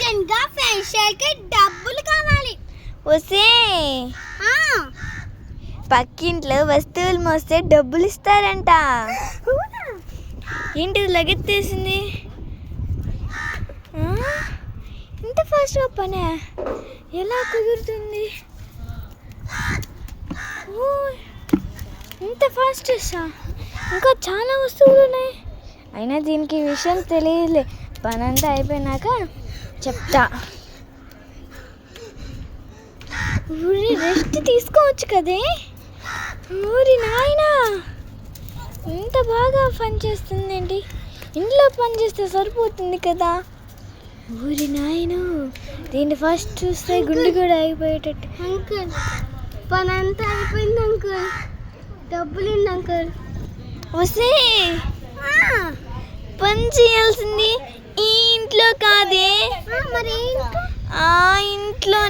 అర్జెంట్గా ఫేషియల్కి డబ్బులు కావాలి. వస్తే పక్కింట్లో వస్తువులు మోస్తే డబ్బులు ఇస్తారంట. ఏంటిది లగెత్తేసింది? ఇంత ఫాస్ట్గా పనే ఎలా కుదురుతుంది? ఇంత ఫాస్ట్ ఇంకా చాలా వస్తువులు ఉన్నాయి. అయినా దీనికి విషయం తెలియదులే. పని అంతా అయిపోయినాక చెప్తా. ఊరి రెస్ట్ తీసుకోవచ్చు కదే. ఊరి నాయనా ఇంత బాగా పని చేస్తుంది ఏంటి? ఇంట్లో పని చేస్తే సరిపోతుంది కదా. ఊరి నాయను దీన్ని ఫస్ట్ చూస్తే గుండె కూడా అయిపోయేటట్టు. అంకుల్ పని అంతా అయిపోయింది అంకుల్. డబ్బులు అంకుల్. వస్తే పని చేయాల్సింది ఈ ఇంట్లో కాదే, మరి ఆ ఇంట్లో